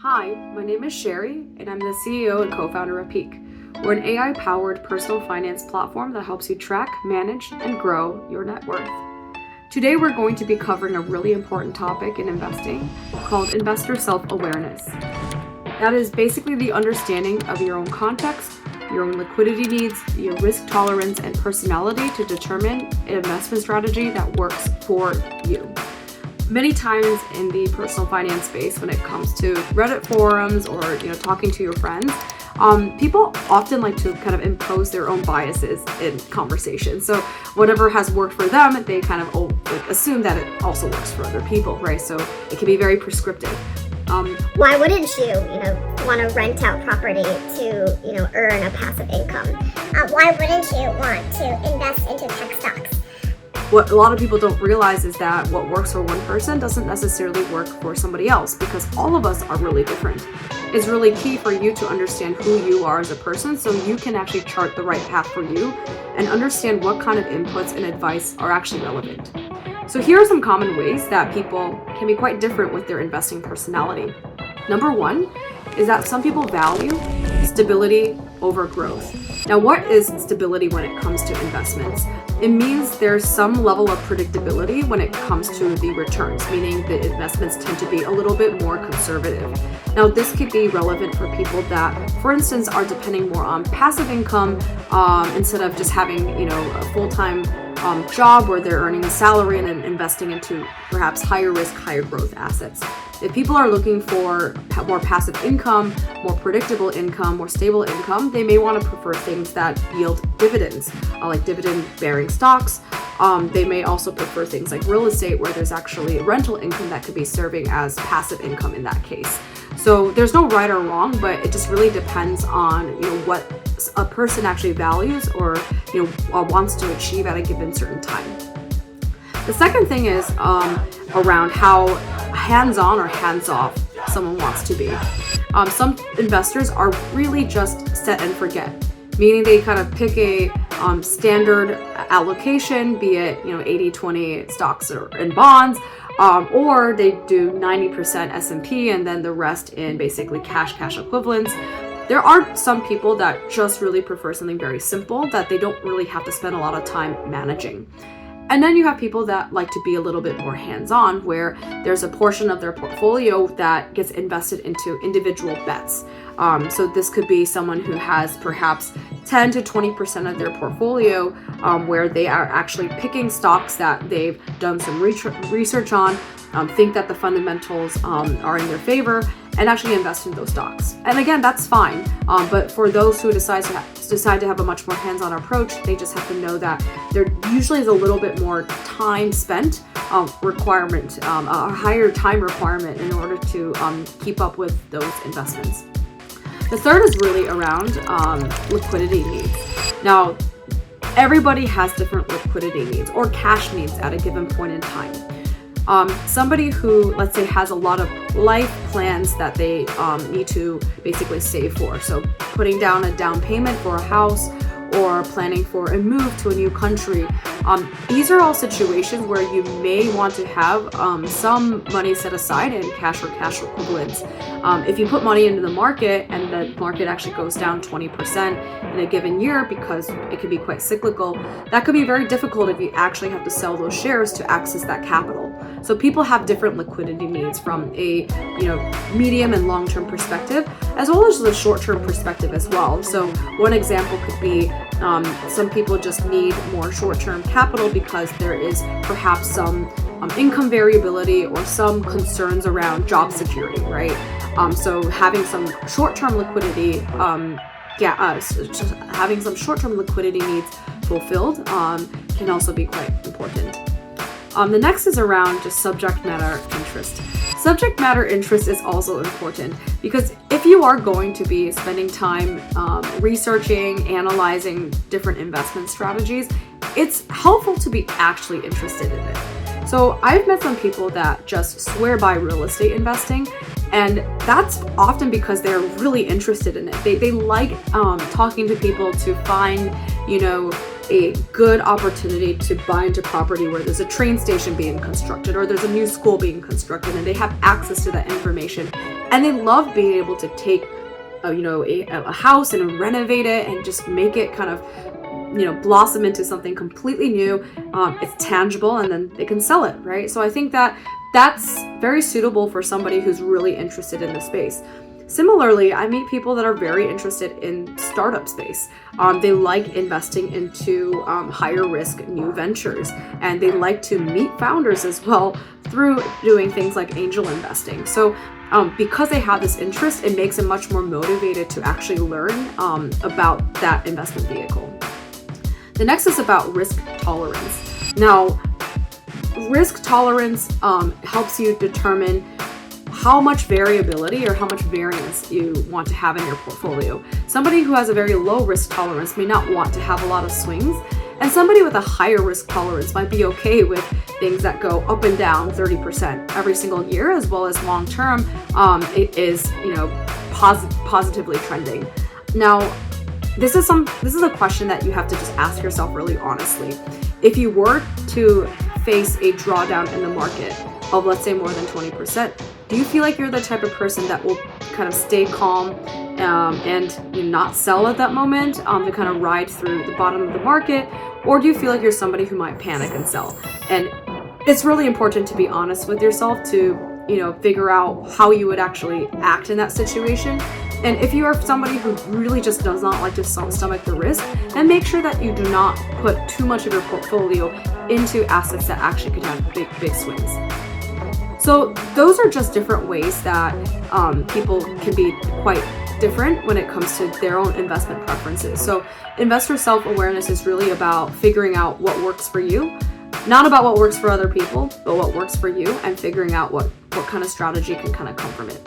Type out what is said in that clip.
Hi, my name is Sherry, and I'm the CEO and co-founder of Peak. We're an AI-powered personal finance platform that helps you track, manage, and grow your net worth. Today, we're going to be covering a really important topic in investing called investor self-awareness. That is basically the understanding of your own context, your own liquidity needs, your risk tolerance, and personality to determine an investment strategy that works for you. Many times in the personal finance space, when it comes to Reddit forums or talking to your friends, people often like to kind of impose their own biases in conversation. So whatever has worked for them, they kind of assume that it also works for other people, right? So it can be very prescriptive. Why wouldn't you want to rent out property to, earn a passive income? Why wouldn't you want to invest into tech stocks? What a lot of people don't realize is that what works for one person doesn't necessarily work for somebody else, because all of us are really different. It's really key for you to understand who you are as a person so you can actually chart the right path for you and understand what kind of inputs and advice are actually relevant. So here are some common ways that people can be quite different with their investing personality. Number one is that some people value stability over growth. Now, what is stability when it comes to investments? It means there's some level of predictability when it comes to the returns, meaning the investments tend to be a little bit more conservative. Now, this could be relevant for people that, for instance, are depending more on passive income instead of just having, a full-time job where they're earning a salary and then investing into perhaps higher risk, higher growth assets. If people are looking for more passive income, more predictable income, more stable income, they may want to prefer things that yield dividends, like dividend-bearing stocks. They may also prefer things like real estate, where there's actually rental income that could be serving as passive income in that case. So there's no right or wrong, but it just really depends on what a person actually values or wants to achieve at a given certain time. The second thing is around how hands-on or hands-off someone wants to be. Some investors are really just set and forget, meaning they kind of pick a standard allocation, be it 80-20 stocks and bonds, or they do 90% S&P and then the rest in basically cash equivalents. There are some people that just really prefer something very simple that they don't really have to spend a lot of time managing. And then you have people that like to be a little bit more hands-on, where there's a portion of their portfolio that gets invested into individual bets. So this could be someone who has perhaps 10 to 20% of their portfolio where they are actually picking stocks that they've done some research on, think that the fundamentals are in their favor, and actually invest in those stocks. And again, that's fine. But for those who decide to have a much more hands-on approach, they just have to know that there usually is a little bit more time spent requirement, a higher time requirement in order to keep up with those investments. The third is really around liquidity needs. Now, everybody has different liquidity needs or cash needs at a given point in time. Somebody who, let's say, has a lot of life plans that they need to basically save for. So putting down a down payment for a house or planning for a move to a new country. These are all situations where you may want to have some money set aside in cash or cash equivalents. If you put money into the market and the market actually goes down 20% in a given year, because it can be quite cyclical, that could be very difficult if you actually have to sell those shares to access that capital. So people have different liquidity needs from a medium and long-term perspective, as well as the short-term perspective as well. So one example could be some people just need more short-term capital because there is perhaps some income variability or some concerns around job security, right? So having some short-term liquidity, having some short-term liquidity needs fulfilled can also be quite important. The next is around just subject matter interest. Subject matter interest is also important because if you are going to be spending time researching, analyzing different investment strategies, it's helpful to be actually interested in it. So I've met some people that just swear by real estate investing, and that's often because they're really interested in it. They like talking to people to find, a good opportunity to buy into property where there's a train station being constructed or there's a new school being constructed, and they have access to that information, and they love being able to take a house and renovate it and just make it kind of blossom into something completely new. It's tangible, and then they can sell it, right? So I think that that's very suitable for somebody who's really interested in the space. Similarly, I meet people that are very interested in startup space. They like investing into higher risk new ventures, and they like to meet founders as well through doing things like angel investing. So because they have this interest, it makes them much more motivated to actually learn about that investment vehicle. The next is about risk tolerance. Now, risk tolerance helps you determine how much variability or how much variance you want to have in your portfolio. Somebody who has a very low risk tolerance may not want to have a lot of swings, and somebody with a higher risk tolerance might be okay with things that go up and down 30% every single year, as well as long term it is positively trending. Now, this is a question that you have to just ask yourself really honestly. If you were to face a drawdown in the market of, let's say, more than 20%, do you feel like you're the type of person that will kind of stay calm and not sell at that moment to kind of ride through the bottom of the market? Or do you feel like you're somebody who might panic and sell? And it's really important to be honest with yourself to figure out how you would actually act in that situation. And if you are somebody who really just does not like to stomach the risk, then make sure that you do not put too much of your portfolio into assets that actually could have big swings. So those are just different ways that people can be quite different when it comes to their own investment preferences. So investor self-awareness is really about figuring out what works for you, not about what works for other people, but what works for you, and figuring out what kind of strategy can kind of come from it.